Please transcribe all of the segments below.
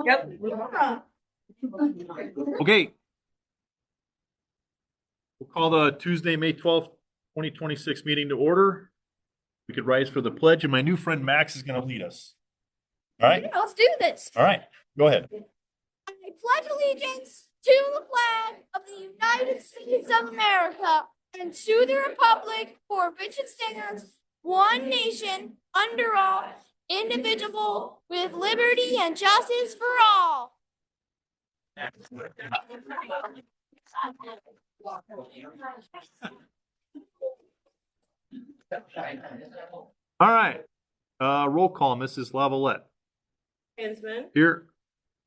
Yep. Okay. We'll call the Tuesday, May 12th, 2026 meeting to order. We could rise for the pledge, and my new friend Max is going to lead us. All right? Yeah, let's do this. All right. Go ahead. I pledge allegiance to the flag of the United States of America and to the republic for which it stands, one nation, under all, indivisible, with liberty and justice for all. All right. Roll call, Mrs. Lavalette. Hansman, Here.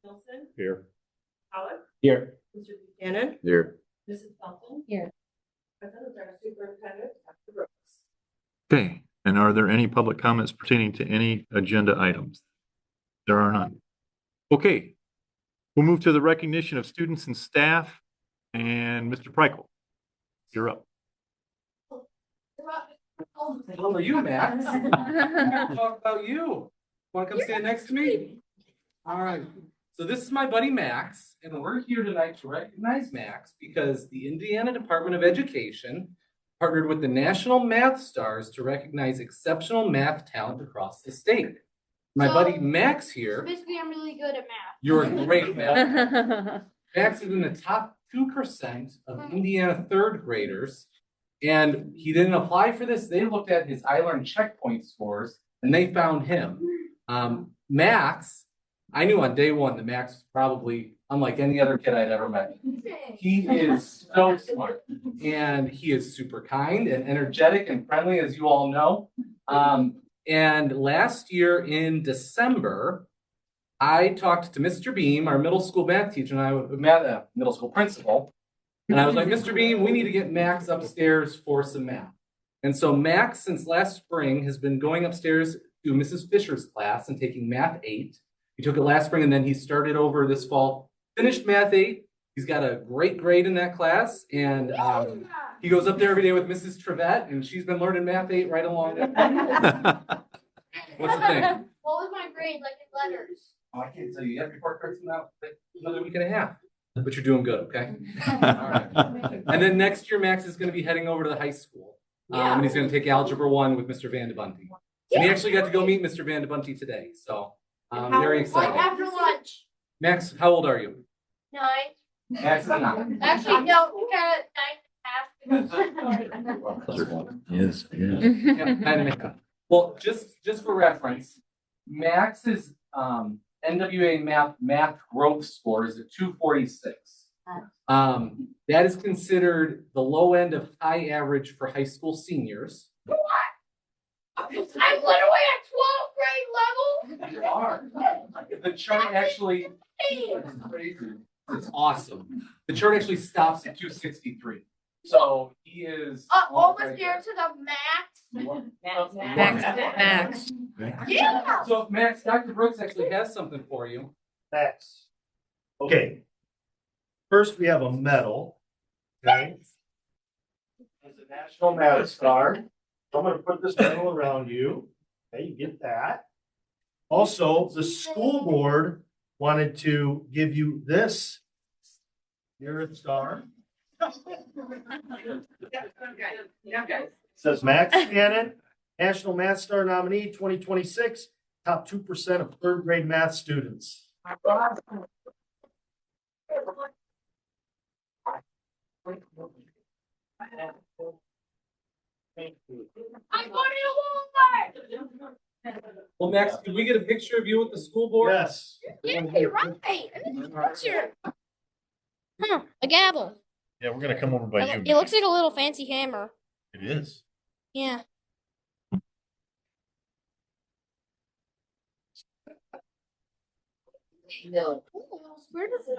Wilson, Here. Pollock, Here. Mr. Buchanan, Here. Mrs. Felton. Here. Present is our superintendent, Dr. Brooks. Okay. And are there any public comments pertaining to any agenda items? There are none. Okay. We'll move to the recognition of students and staff. And Mr. Prykel, you're up. How are you, Max? Talk about you. Want to come stand next to me? All right. So this is my buddy Max, and we're here tonight to recognize Max because the Indiana Department of Education partnered with the National Math Stars to recognize exceptional math talent across the state. My buddy Max here. Basically, I'm really good at math. You're a great math. Max is in the top 2% of Indiana third graders. And he didn't apply for this. They looked at his iLearn checkpoint scores and they found him. Max, I knew on day one that Max was probably unlike any other kid I'd ever met. He is so smart and he is super kind and energetic and friendly, as you all know. And last year in December, I talked to Mr. Beam, our middle school math teacher, and I met a middle school principal. And I was like, Mr. Beam, we need to get Max upstairs for some math. And so Max, since last spring, has been going upstairs to Mrs. Fisher's class and taking Math 8. He took it last spring, and then he started over this fall, finished Math 8. He's got a great grade in that class, and he goes up there every day with Mrs. Trevette, and she's been learning Math 8 right along with him. What's the thing? What was my grade, like in letters? Oh, I can't tell you. You have report cards from now another week and a half. But you're doing good, okay? All right. And then next year, Max is going to be heading over to the high school. And he's going to take Algebra 1 with Mr. Van de Bunty. And he actually got to go meet Mr. Van de Bunty today. So I'm very excited. After lunch. Max, how old are you? 9. Max is 9. Actually, no, we got 9.5. Yes. Yeah, kind of make up. Well, just for reference, Max's NWA math growth score is at 246. That is considered the low end of high average for high school seniors. What? I'm literally at 12th grade level. You are. The chart actually, it's awesome. The chart actually stops at 263. So he is Almost there to the max. Max. Yeah. So Max, Dr. Brooks actually has something for you. Thanks. Okay. First, we have a medal. Okay. It's a National Math Star. So I'm going to put this medal around you. Okay, you get that. Also, the school board wanted to give you this Merit Star. It says Max Shannon, National Math Star nominee 2026, top 2% of third grade math students. I'm going to Walmart. Well, Max, can we get a picture of you with the school board? Yes. Yeah, you're right. I need a picture. A gavel. Yeah, we're going to come over by you. It looks like a little fancy hammer. It is. Yeah. No. Where does it?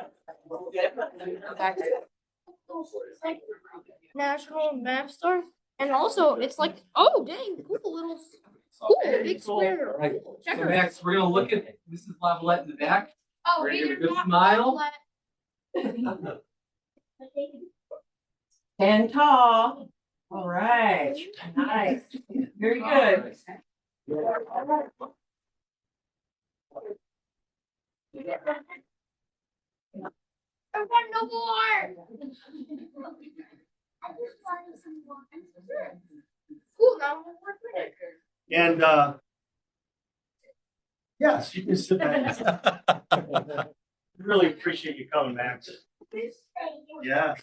National Map Store. And also, it's like, oh, dang, cool little, cool, big square. All right. Cool. So Checker. Max, we're gonna look at Mrs. Lavalette in the back. Oh, ready to reader give a good not smile? Lavalette. Stand tall. All right. Nice. Very good. I've got no more. Cool, now I'm working. And yes, you can sit back. Really appreciate you coming, Max. Yeah.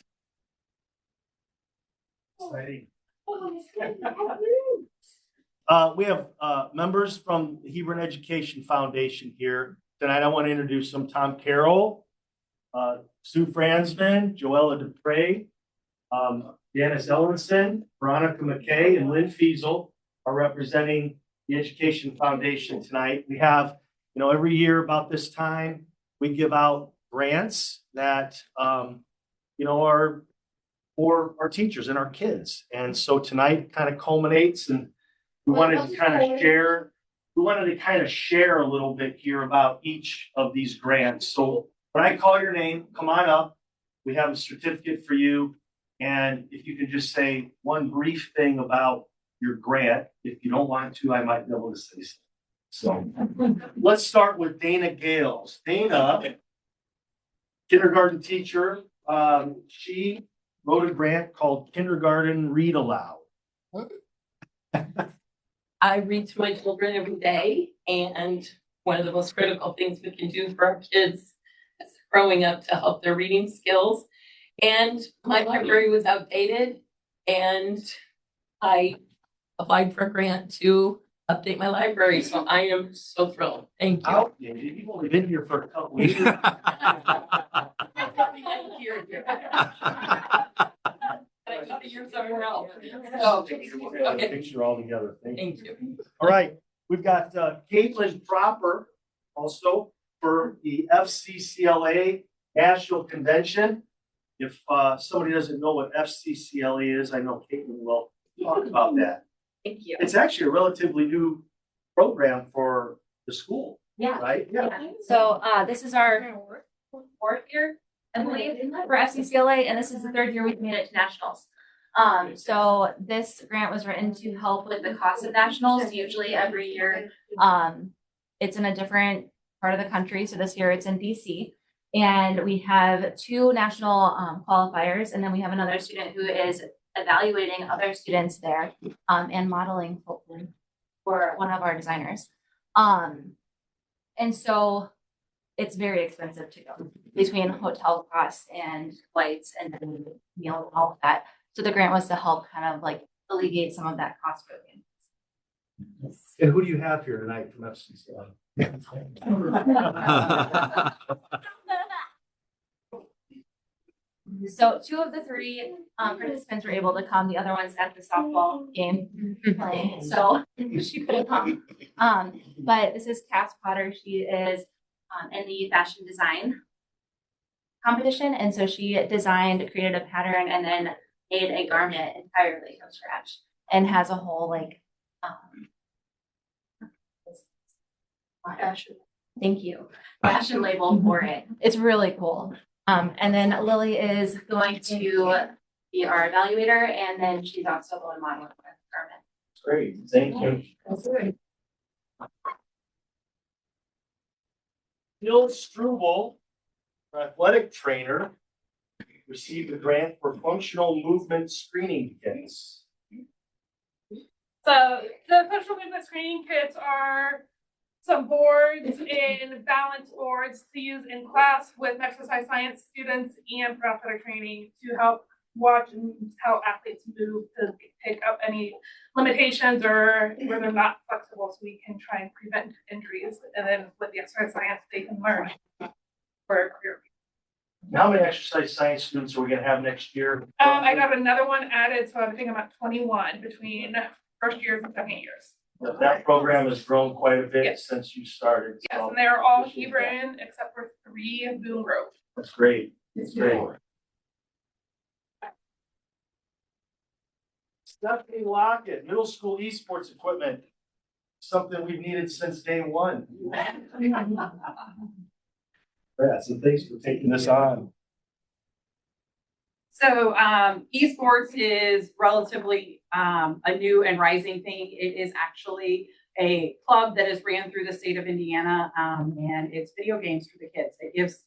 Exciting. We have members from the Hebron Education Foundation here tonight. I want to introduce them: Tom Carroll, Sue Fransman, Joella Dupre, Janice Ellenson, Veronica McKay, and Lynn Fiesel are representing the Education Foundation tonight. We have, every year about this time, we give out grants that, are for our teachers and our kids. And so tonight kind of culminates, and we wanted to kind of share a little bit here about each of these grants. So when I call your name, come on up. We have a certificate for you. And if you can just say one brief thing about your grant, if you don't want to, I might be able to say something. So let's start with Dana Gales. Dana, kindergarten teacher, she wrote a grant called Kindergarten Read Aloud. I read to my children every day, and one of the most critical things we can do for our kids is growing up to help their reading skills. And my library was outdated, and I applied for a grant to update my library. So I am so thrilled. Thank you. Outdated? You've only been here for a couple of years. Somewhere else. Okay. Picture all together. Thank you. All right, we've got Caitlin Proper also for the FCCLA National Convention. If somebody doesn't know what FCCLA is, I know Caitlin will talk about that. Thank you. It's actually a relatively new program for the school, Yeah. right? Yeah. So this is our fourth year, I believe, for FCCLA, and this is the third year we've made it to nationals. So this grant was written to help with the cost of nationals. Usually every year, it's in a different part of the country. So this year it's in DC, and we have two national qualifiers, and then we have another student who is evaluating other students there and modeling hopefully for one of our designers. And so it's very expensive to go between hotel costs and flights and then meals and all of that. So the grant was to help kind of like alleviate some of that cost for the And who do you have here tonight from FCCLA? So two of the three participants were able to come. The other one's at the softball game playing, so she couldn't come. But this is Cass Potter. She is in the fashion design competition, and so she created a pattern, and then made a garment entirely from scratch, and has a whole fashion label for it. It's really cool. And then Lily is going to be our evaluator, and then she's also going to model with the garment. Great, thank you. Bill Struble, athletic trainer, received a grant for functional movement screening kits. So the functional movement screening kits are some boards and balance boards to use in class with exercise science students and for athletic training to help watch how athletes move to pick up any limitations or where they're not flexible, so we can try and prevent injuries. And then with the exercise science, they can learn for a career. How many exercise science students are we gonna have next year? I got another one added, so I think I'm at 21 between first years and second years. That program has grown quite a bit Yes. since you started. Yes, so and they're all appreciate that. Hebron except for 3 Boone Grove. That's great. That's great. Stephanie Lockett, middle school esports equipment, something we've needed since day one. Yeah, so thanks for taking this on. So esports is relatively a new and rising thing. It is actually a club that is ran through the state of Indiana, and it's video games for the kids. It gives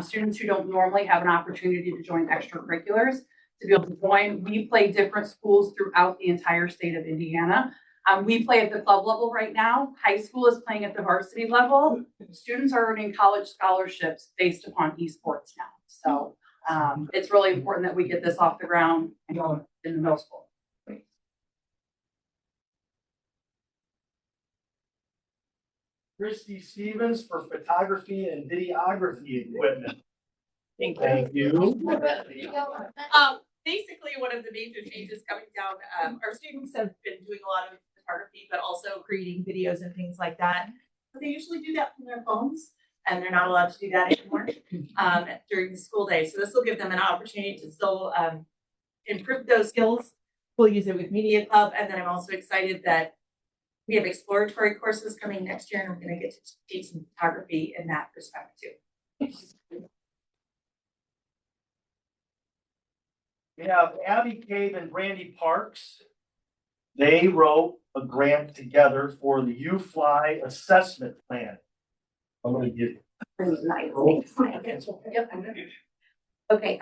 students who don't normally have an opportunity to join extracurriculars to be able to join. We play different schools throughout the entire state of Indiana. We play at the club level right now. High school is playing at the varsity level. Students are earning college scholarships based upon esports now. So it's really important that we get this off the ground and go in the middle school. Christy Stevens for photography and videography equipment. Thank Thank you. Basically, one of the major changes coming down, our students have been doing a lot of photography, but also creating videos and things like that. But they usually do that from their phones, and they're not allowed to do that anymore during the school day. So this will give them an opportunity to still improve those skills. We'll use it with Media Club, and then I'm also excited that we have exploratory courses coming next year, and we're going to get to teach some photography in that perspective too. We have Abby Cave and Brandy Parks. They wrote a grant together for the U Fly assessment plan. I'm gonna give. Okay,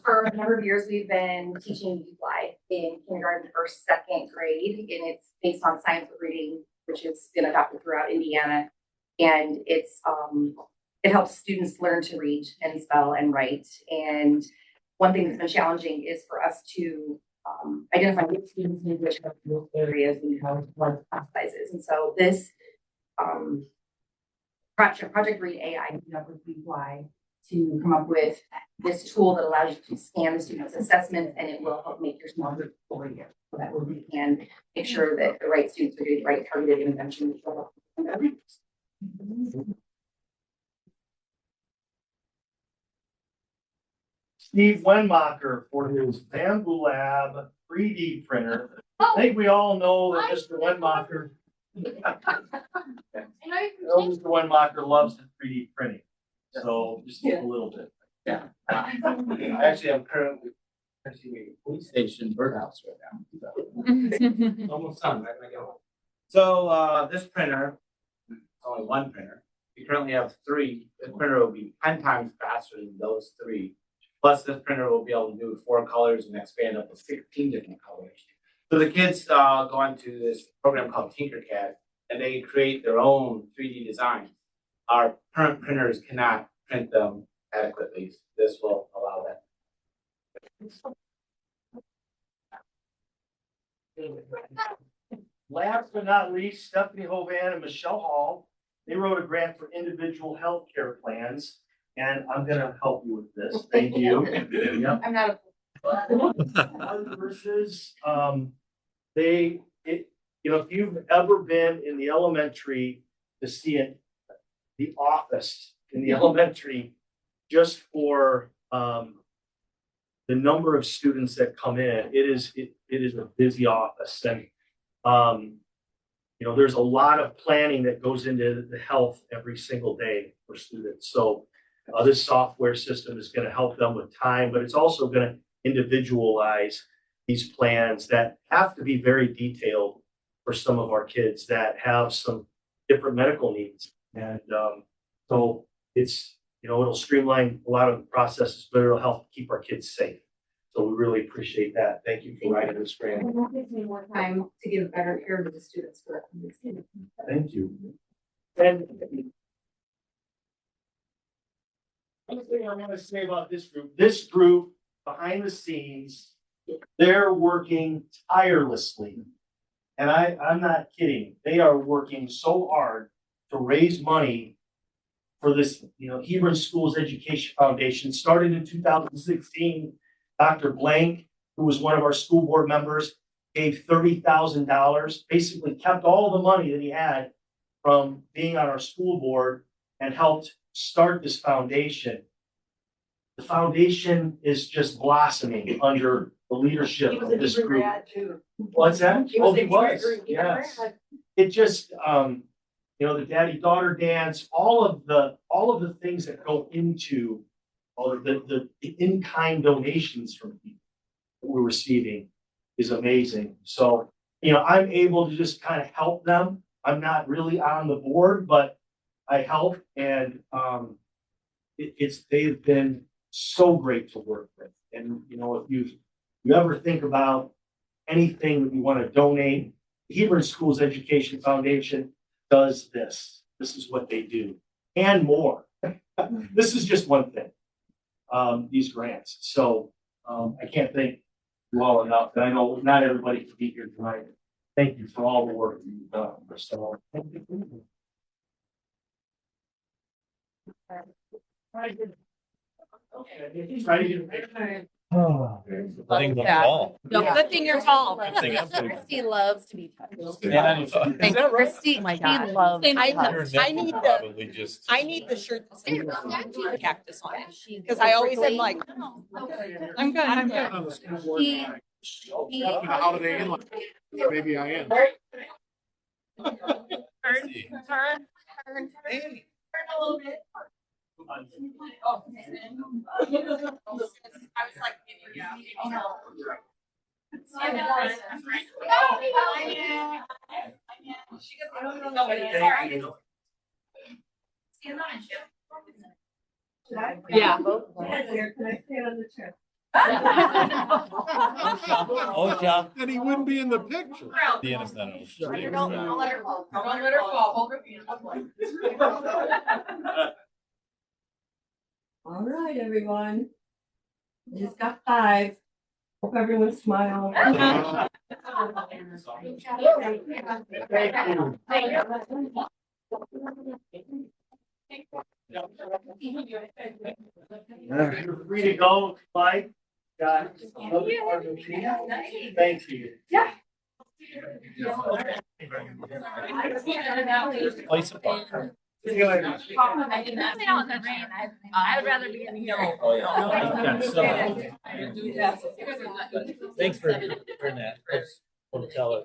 for a number of years, we've been teaching Fly in kindergarten, first, second grade, and it's based on science of reading, which has been adopted throughout Indiana. And it's it helps students learn to read and spell and write. And one thing that's been challenging is for us to identify which students need which areas and how large class sizes. And so this Project Read AI came up with Fly to come up with this tool that allows you to scan the student's assessments, and it will help make your small group over here. So that way we can make sure that the right students are getting the right targeted intervention. Steve Wenmacher for his Bamboo Lab 3D printer. I think we all know that Mr. Wenmacher. Mr. Wenmacher loves the 3D printing. So just a little bit. Yeah. Actually, I'm currently pursuing a police station birdhouse right now. Almost done, right? So this printer, it's only one printer. We currently have 3. The printer will be 10 times faster than those 3. Plus, this printer will be able to do 4 colors and expand up to 16 different colors. So the kids go onto this program called Tinkercad, and they create their own 3D designs. Our current printers cannot print them adequately. This will allow that. Last but not least, Stephanie Hovan and Michelle Hall. They wrote a grant for individual health care plans. And I'm gonna help you with this. Thank you. Yep. I'm not Versus, if you've ever been in the elementary to see it, the office in the elementary, just for the number of students that come in, it is a busy office. And there's a lot of planning that goes into the health every single day for students. So this software system is going to help them with time, but it's also going to individualize these plans that have to be very detailed for some of our kids that have some different medical needs. And so it's, it'll streamline a lot of the processes, but it'll help keep our kids safe. So we really appreciate that. Thank you for writing this grant. That gives me more time to give better care to the students. Thank you. And one thing I want to say about this group behind the scenes, they're working tirelessly. And I'm not kidding. They are working so hard to raise money for this, Hebron Schools Education Foundation. Started in 2016. Dr. Blank, who was one of our school board members, gave $30,000, basically kept all the money that he had from being on our school board and helped start this foundation. The foundation is just blossoming under the leadership of this group. What's that? Oh, he was. Yes. It just, the daddy-daughter dance, all of the things that go into all of the in-kind donations from people that we're receiving is amazing. So, I'm able to just kind of help them I'm not really on the board, but I help and, they've been so great to work with. And, you know, if you ever think about anything that you want to donate, the Hebron Schools Education Foundation does this. This is what they do and more. This is just one thing, these grants. So, I can't thank you all enough. And I know not everybody can be here tonight. Thank you for all the work you've done. So, thank you. Try to get Good thing you're tall. Christy loves to be touched. Thank you, Christy. Oh my She God. loves I hugs. I need the shirt that says cactus on it, because I always am like, I'm good, I'm good. Holiday Inn. Maybe I am. Turn. A little bit. Oh. I was like, yeah. Yeah. Oh, John. And he wouldn't be in the picture. Don't let her fall. Don't let her fall. Hold her hand. All right, everyone. Just got 5. Hope everyone smiles. You're free to go, Mike. Got Thank you. Yeah. Place a park. See you later. I'd rather be in here. Thanks for that. We'll tell her.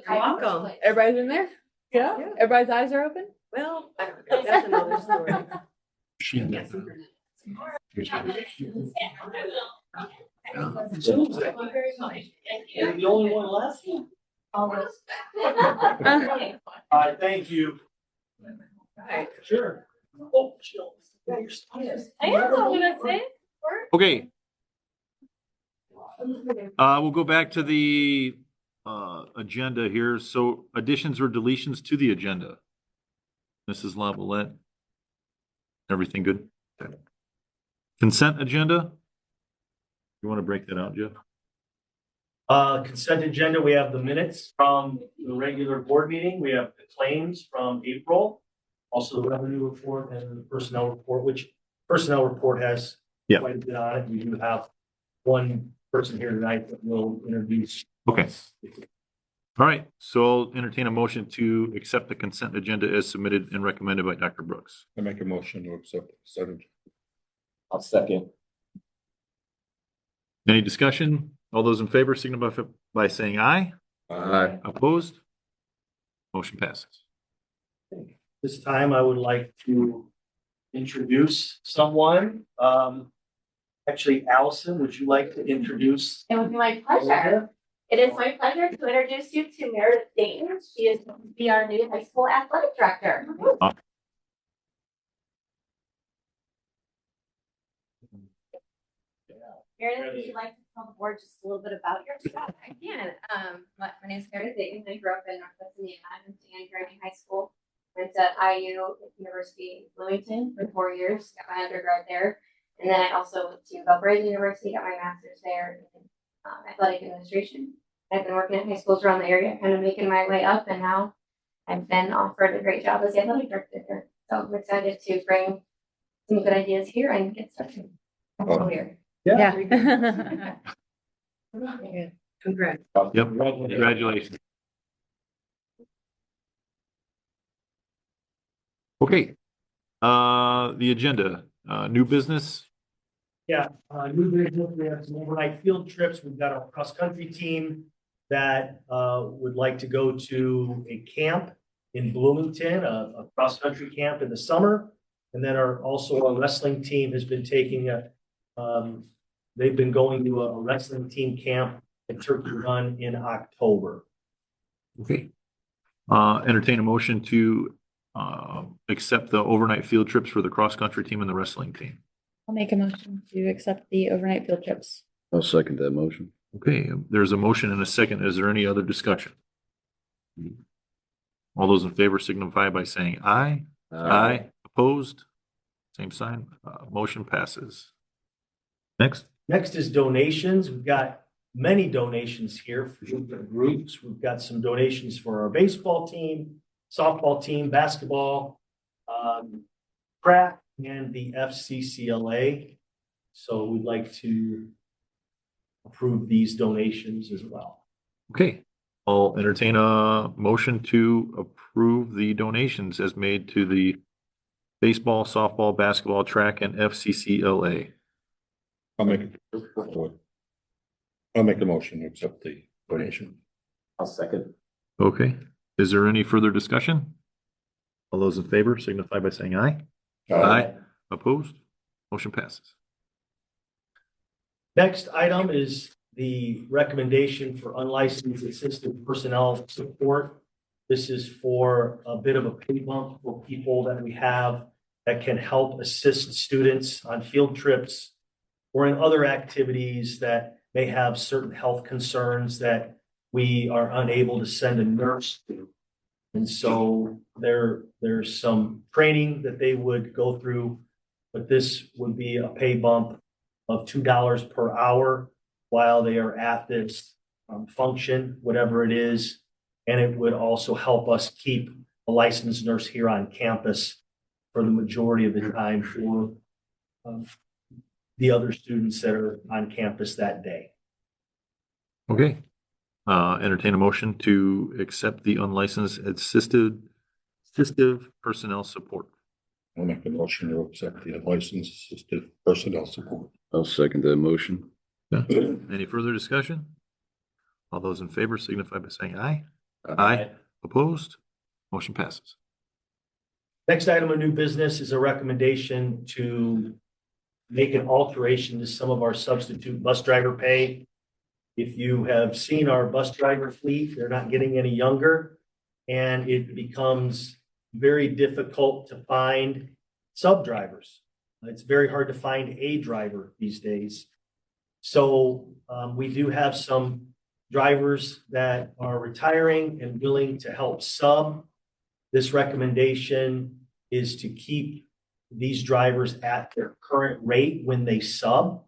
Welcome. Everybody's in there? Yeah. Everybody's eyes are open? Well, that's another story. You're the only one left? Thank you. Sure. Oh, chill. Yeah, you're still. Okay. We'll go back to the agenda here. So additions or deletions to the agenda. Mrs. Lavalette. Everything good? Okay. Consent agenda? You want to break that out, Jeff? Consent agenda, we have the minutes from the regular board meeting. We have the claims from April. Also the revenue report and the personnel report, which personnel report has Yeah. quite a bit on it. We do have one person here tonight that will introduce. Okay. All right, so I'll entertain a motion to accept the consent agenda as submitted and recommended by Dr. Brooks. I make a motion to accept the consent. I'll second. Any discussion? All those in favor signify by saying aye. Aye. Opposed? Motion passes. This time I would like to introduce someone. Actually, Allison, would you like to introduce? It would be my pleasure. It is my pleasure to introduce you to Meredith Dayton. She is going to be our new high school athletic director. Meredith, would you like to tell the board just a little bit about yourself? I can. My name is Meredith Dayton. I grew up in Northwest Indiana. I went to Anne High School. Went to IU University Bloomington for 4 years. Got my undergrad there. And then I also went to Valparaiso University, got my master's there in athletic administration. I've been working at high schools around the area, kind of making my way up, and now I've been offered a great job as the athletic director here. So I'm excited to bring some good ideas here and get started. That's all here. Yeah. Congrats. Yep, congratulations. Okay, the agenda, new business. Yeah, new business, we have some overnight field trips. We've got our cross-country team that would like to go to a camp in Bloomington, a cross-country camp in the summer. And then our wrestling team has been taking they've been going to a wrestling team camp at Turkey Run in October. Okay. Entertain a motion to accept the overnight field trips for the cross-country team and the wrestling team. I'll make a motion to accept the overnight field trips. I'll second that motion. Okay, there's a motion and a second. Is there any other discussion? All those in favor signify by saying aye. Aye. Opposed? Same sign. Motion passes. Next. Next is donations. We've got many donations here for different groups. We've got some donations for our baseball team, softball team, basketball, track, and the FCCLA. So we'd like to approve these donations as well. Okay, I'll entertain a motion to approve the donations as made to the baseball, softball, basketball, track, and FCCLA. I'll make the motion to accept the donation. I'll second. Okay, is there any further discussion? All those in favor signify by saying aye. Opposed? Motion passes. Next item is the recommendation for unlicensed assistant personnel support. This is for a bit of a pay bump for people that we have that can help assist students on field trips or in other activities that may have certain health concerns that we are unable to send a nurse to. And so there's some training that they would go through, but this would be a pay bump of $2 per hour while they are at this function, whatever it is. And it would also help us keep a licensed nurse here on campus for the majority of the time for the other students that are on campus that day. Okay. Entertain a motion to accept the unlicensed assistive personnel support. I'll make the motion to accept the unlicensed assisted personnel support. I'll second that motion. Any further discussion? All those in favor signify by saying aye. Aye. Opposed? Motion passes. Next item of new business is a recommendation to make an alteration to some of our substitute bus driver pay. If you have seen our bus driver fleet, they're not getting any younger, and it becomes very difficult to find sub drivers. It's very hard to find a driver these days. So we do have some drivers that are retiring and willing to help sub. This recommendation is to keep these drivers at their current rate when they sub.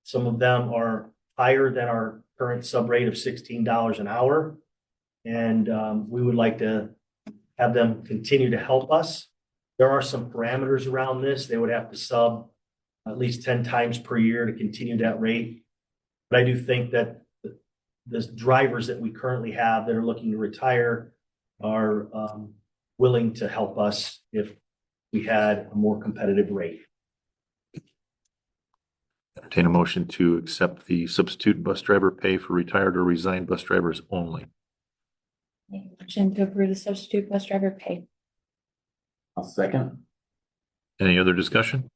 Some of them are higher than our current sub rate of $16 an hour. And we would like to have them continue to help us. There are some parameters around this. They would have to sub at least 10 times per year to continue that rate. But I do think that the drivers that we currently have that are looking to retire are willing to help us if we had a more competitive rate. Entertain a motion to accept the substitute bus driver pay for retired or resigned bus drivers only. Make a motion to approve the substitute bus driver pay. I'll second. Any other discussion?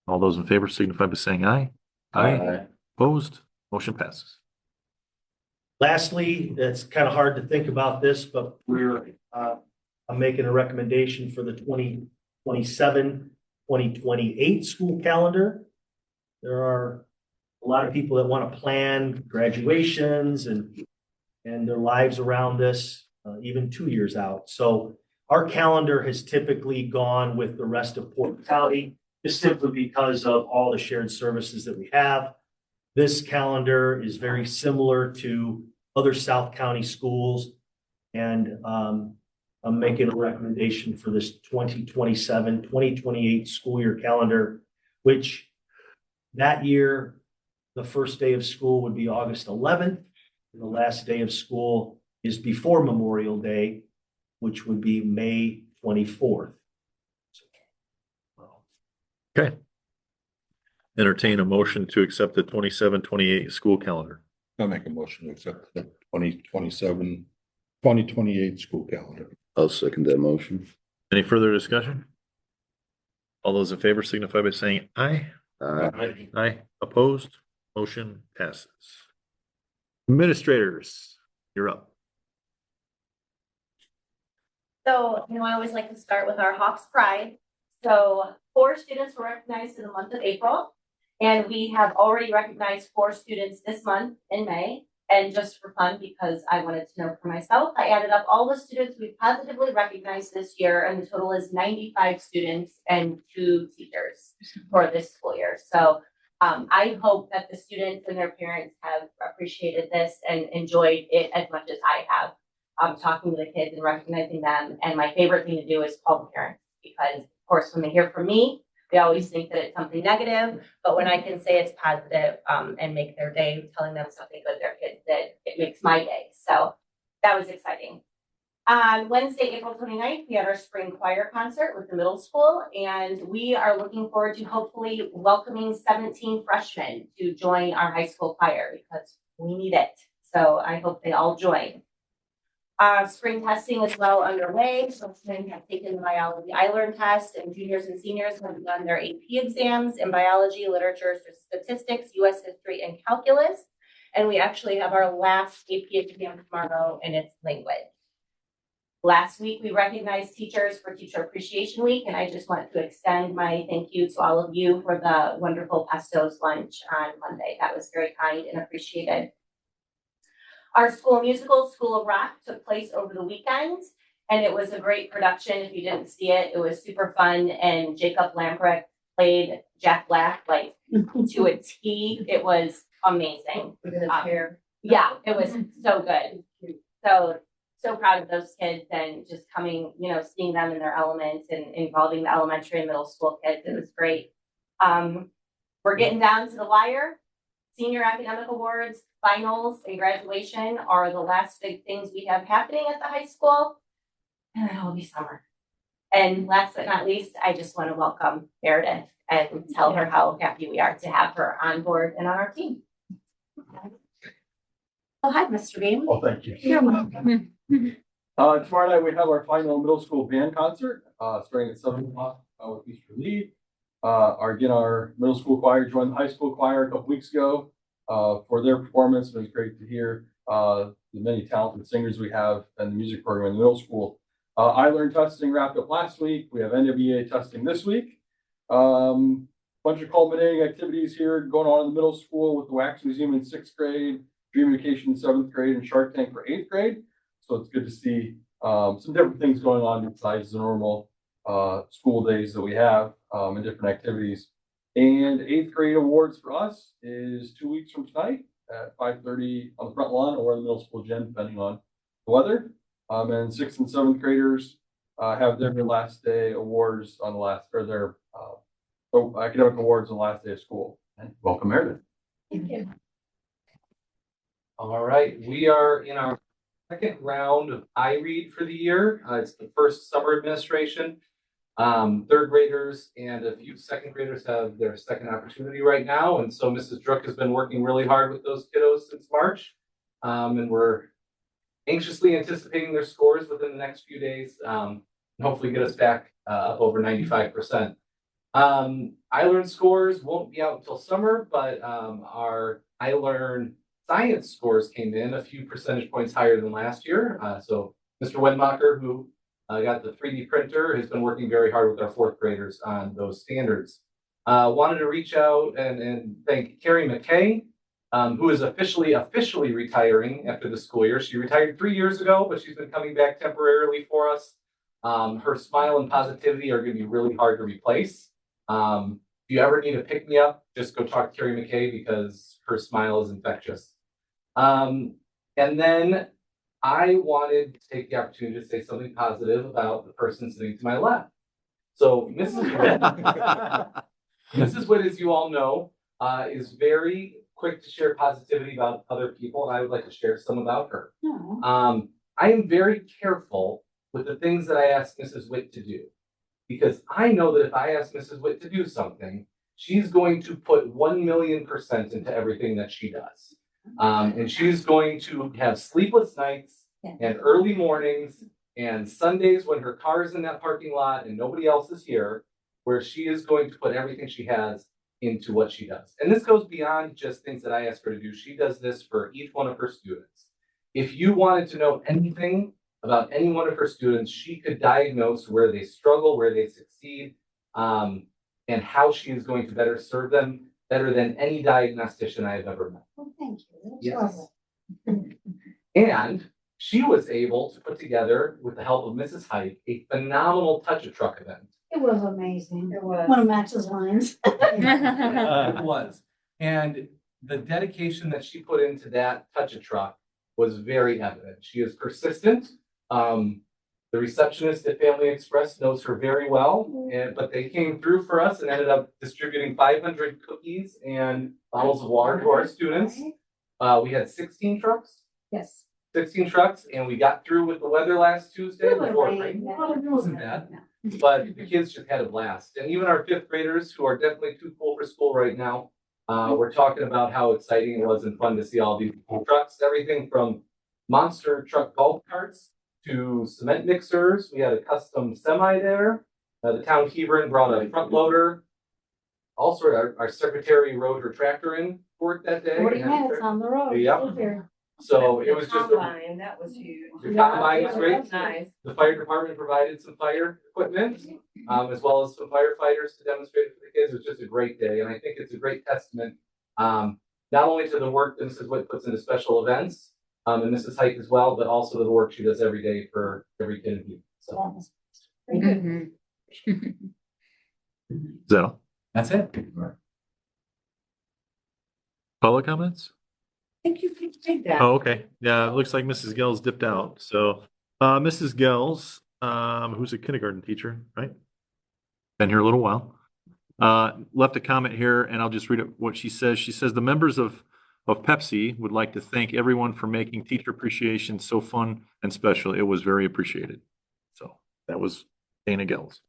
All those in favor signify by saying aye. Opposed? Motion passes. Lastly, it's kind of hard to think about this, but I'm making a recommendation for the 2027-2028 school calendar. There are a lot of people that want to plan graduations and their lives around this, even 2 years out. So our calendar has typically gone with the rest of Portland County, just simply because of all the shared services that we have. This calendar is very similar to other South County schools. And I'm making a recommendation for this 2027-2028 school year calendar, which that year, the first day of school would be August 11th. And the last day of school is before Memorial Day, which would be May 24th. Okay. Entertain a motion to accept the 27-28 school calendar. I'll make a motion to accept the 2027-2028 school calendar. I'll second that motion. Any further discussion? All those in favor signify by saying aye. Aye. Aye. Opposed? Motion passes. Administrators, you're up. So, I always like to start with our Hawks Pride. So 4 students were recognized in the month of April, and we have already recognized 4 students this month in May. And just for fun, because I wanted to know for myself, I added up all the students we positively recognized this year, and the total is 95 students and 2 teachers for this school year. So I hope that the students and their parents have appreciated this and enjoyed it as much as I have. Talking to the kids and recognizing them. And my favorite thing to do is call the parents, because of course, when they hear from me, they always think that it's something negative, but when I can say it's positive, and make their day telling them something good their kids did, it makes my day. So that was exciting. On Wednesday, April 29th, we had our spring choir concert with the middle school, and we are looking forward to hopefully welcoming 17 freshmen to join our high school choir, because we need it. So I hope they all join. Spring testing is well underway. So students have taken the biology iLearn test, and juniors and seniors have done their AP exams in biology, literature, statistics, US history, and calculus. And we actually have our last AP exam tomorrow, and it's language. Last week, we recognized teachers for Teacher Appreciation Week, and I just want to extend my thank you to all of you for the wonderful Pesto's lunch on Monday. That was very kind and appreciated. Our school musical, School of Rock, took place over the weekend, and it was a great production. If you didn't see it, it was super fun, and Jacob Lamprecht played Jack Black like to a T. It was amazing. Yeah, it was so good. So proud of those kids, and just coming, seeing them in their elements and involving the elementary and middle school kids. It was great. We're getting down to the wire. Senior academic awards, finals, and graduation are the last big things we have happening at the high school. And then it'll be summer. And last but not least, I just want to welcome Meredith and tell her how happy we are to have her on board and on our team. Oh, hi, Mr. Beam. Oh, thank you. You're welcome. Tomorrow night, we have our final middle school band concert, starting at 7 o'clock with Easter Lead. Our middle school choir joined the high school choir a couple weeks ago for their performance. It was great to hear the many talented singers we have and the music program in the middle school. iLearn testing wrapped up last week. We have NWA testing this week. Bunch of culminating activities here going on in the middle school with the Wax Museum in 6th grade, Dream Vacation in 7th grade, and Shark Tank for 8th grade. So it's good to see some different things going on besides the normal school days that we have and different activities. And 8th grade awards for us is 2 weeks from tonight at 5:30 on the front lawn or in the middle school gym, depending on the weather. And 6th and 7th graders have their last day awards on the last, or their academic awards on the last day of school. And welcome, Meredith. Thank you. All right, we are in our second round of iRead for the year. It's the first summer administration. 3rd graders and a few 2nd graders have their second opportunity right now. And so Mrs. Drook has been working really hard with those kiddos since March. And we're anxiously anticipating their scores within the next few days, and hopefully get us back up over 95%. iLearn scores won't be out until summer, but our iLearn science scores came in a few percentage points higher than last year. So Mr. Wenmacher, who got the 3D printer, has been working very hard with our 4th graders on those standards. Wanted to reach out and thank Carrie McKay, who is officially retiring after the school year. She retired 3 years ago, but she's been coming back temporarily for us. Her smile and positivity are going to be really hard to replace. If you ever need a pick-me-up, just go talk to Carrie McKay because her smile is infectious. And then I wanted to take the opportunity to say something positive about the person sitting to my left. So Mrs. Witt, as you all know, is very quick to share positivity about other people, and I would like to share some about her. I am very careful with the things that I ask Mrs. Witt to do, because I know that if I ask Mrs. Witt to do something, she's going to put 1,000,000% into everything that she does. And she's going to have sleepless nights and early mornings And Sundays when her car is in that parking lot and nobody else is here, where she is going to put everything she has into what she does. And this goes beyond just things that I ask her to do. She does this for each one of her students. If you wanted to know anything about any one of her students, she could diagnose where they struggle, where they succeed, and how she is going to better serve them better than any diagnostician I have ever met. Well, thank you. Yes. And she was able to put together, with the help of Mrs. Height, a phenomenal touch-a-truck event. It was amazing. It was. One of Max's lines. It was. And the dedication that she put into that touch-a-truck was very evident. She is persistent. The receptionist at Family Express knows her very well, but they came through for us and ended up distributing 500 cookies and bottles of water to our students. We had 16 trucks. Yes. 16 trucks, and we got through with the weather last Tuesday It was before it rain, rained. yeah. Well, it wasn't bad, but the kids just had a blast. And even our 5th graders, who are definitely too cool for school right now, we're talking about how exciting it was and fun to see all these cool trucks, everything from monster truck golf carts to cement mixers. We had a custom semi there. The town of Hebron brought a front loader. Also, our secretary rode her tractor in for it that day. 40 minutes on the road. Yep. So it was just. Combine, that was huge. The combine was great. Nice. The fire department provided some fire equipment, as well as some firefighters to demonstrate it for the kids. It was just a great day, and I think it's a great testament, not only to the work that Mrs. Witt puts into special events, and Mrs. Height as well, but also to the work she does every day for every kid in Butte. So Is that all? that's it. Public comments? Thank you for saying that. Oh, okay. Yeah, it looks like Mrs. Gell's dipped out. So, Mrs. Gell's, who's a kindergarten teacher, right? Been here a little while. Left a comment here, and I'll just read it, what she says. She says, the members of Pepsi would like to thank everyone for making Teacher Appreciation so fun and special. It was very appreciated. So that was Dana Gell's.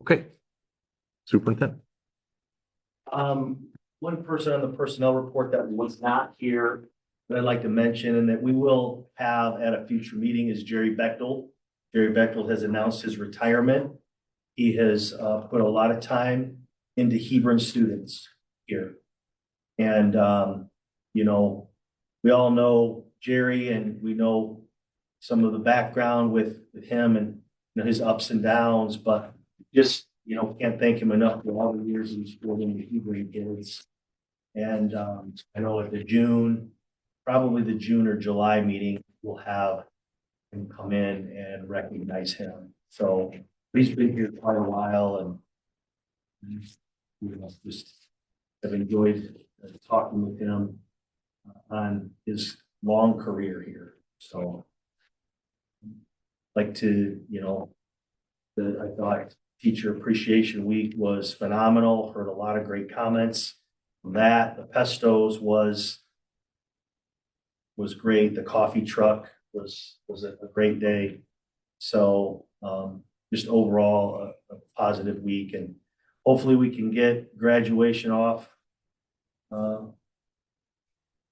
Okay. Superintendent. One person on the personnel report that was not here that I'd like to mention and that we will have at a future meeting is Jerry Bechtel. Jerry Bechtel has announced his retirement. He has put a lot of time into Hebron students here. And, you know, we all know Jerry and we know some of the background with him and his ups and downs, but just, can't thank him enough for all the years he's poured into Hebron kids. And I know at probably the June or July meeting, we'll have him come in and recognize him. So he's been here quite a while and just have enjoyed talking with him on his long career here. So like to, I thought Teacher Appreciation Week was phenomenal. Heard a lot of great comments from that. The Pestos was great. The coffee truck was a great day. So just overall a positive week, and hopefully we can get graduation off.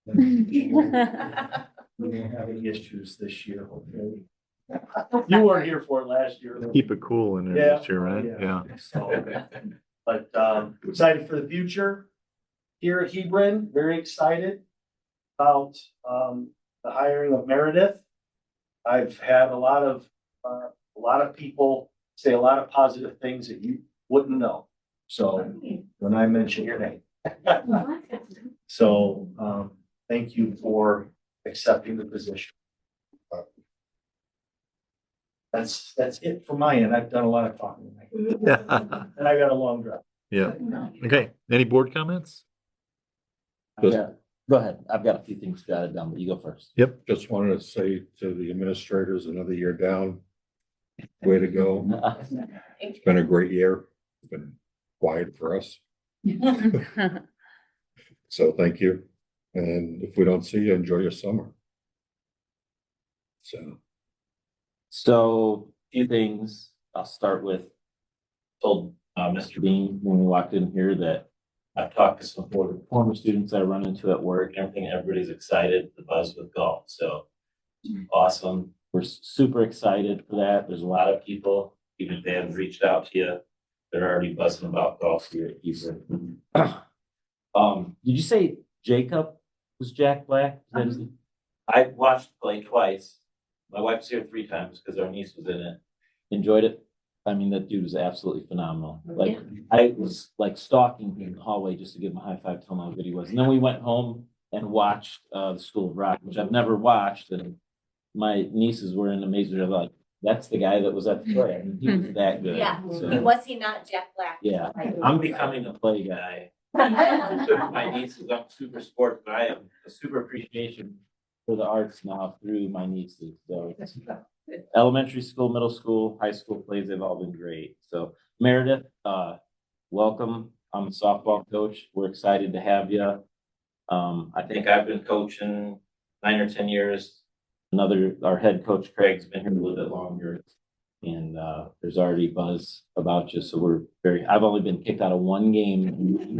We won't have any issues this year, hopefully. You weren't here for it last year. Keep it cool in there Yeah. this year, right? Yeah. Yeah. So, but excited for the future here at Hebron. Very excited about the hiring of Meredith. I've had a lot of people say a lot of positive things that you wouldn't know. So when I mention your name. So thank you for accepting the position. That's it for my end. I've done a lot of talking. Yeah. And I got a long drive. Yeah. Okay. Any board comments? Yeah, go ahead. I've got a few things jotted down, but you go first. Yep. Just wanted to say to the administrators, another year down. Way to go. It's been a great year. It's been quiet for us. So thank you. And if we don't see you, enjoy your summer. So a few things. I'll start with, told Mr. Dean when we walked in here that I've talked to some former students I run into at work and everything. Everybody's excited, the buzz with golf. So awesome. we're super excited for that. There's a lot of people, even if they haven't reached out to you, they're already buzzing about golf here at Kiefer. Did you say Jacob was Jack Black? I watched play twice. My wife's here 3 times because our niece was in it. Enjoyed it. I mean, that dude was absolutely phenomenal. Like, I was like stalking him in the hallway just to give him a high five, tell him how good he was. And then we went home and watched the School of Rock, which I've never watched. And my nieces were in amazement. They're like, that's the guy that was at the play. I mean, he was that good. Yeah, So, was he not Jack Black? yeah, I'm becoming a play guy. My nieces, I'm super sports, but I have a super appreciation for the arts now through my nieces. So it's elementary school, middle school, high school plays, they've all been great. So Meredith, welcome. I'm a softball coach. We're excited to have you. I think I've been coaching 9 or 10 years. Our head coach Craig's been here a little bit longer. And there's already buzz about you. So I've only been kicked out of 1 game.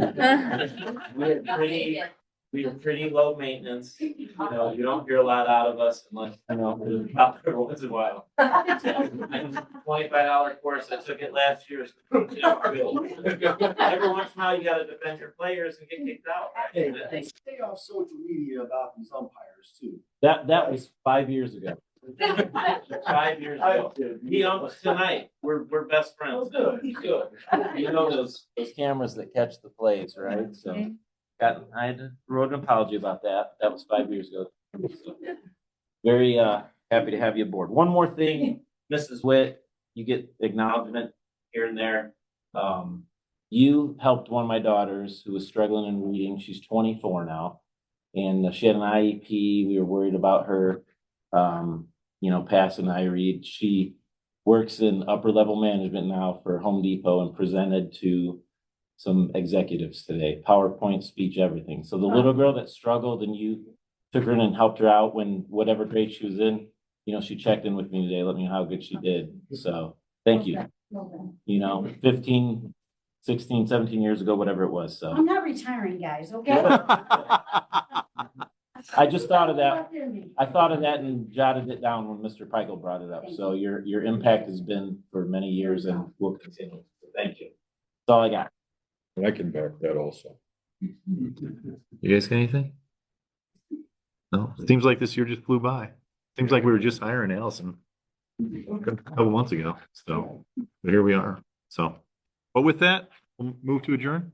We are pretty low maintenance. You know, you don't hear a lot out of us unless, you know, we're out there once in a while. $25 course, I took it last year. Every once in a while, you gotta defend your players and get kicked out. Right? Stay off social media about these umpires too. That was 5 years ago. 5 years ago. He almost tonight. We're best friends. Good. You know those cameras that catch the plays, right? So I wrote an apology about that. That was 5 years ago. So, very happy to have you aboard. One more thing, Mrs. Witt, you get acknowledgement here and there. You helped one of my daughters who was struggling in reading. She's 24 now, and she had an IEP. We were worried about her, passing iRead. She works in upper level management now for Home Depot and presented to some executives today, PowerPoint, speech, everything. So the little girl that struggled and you took her in and helped her out when whatever grade she was in, she checked in with me today, let me know how good she did. So thank you. 15, 16, 17 years ago, whatever it was. So I'm not retiring, guys, okay? I just thought of that. I thought of that and jotted it down when Mr. Peichel brought it up. So your impact has been for many years and will continue. So thank you. That's all I got. And I can back that also. You guys got anything? No, seems like this year just flew by. Seems like we were just hiring Allison a couple months ago. So but here we are. So, but with that, we'll move to adjourn.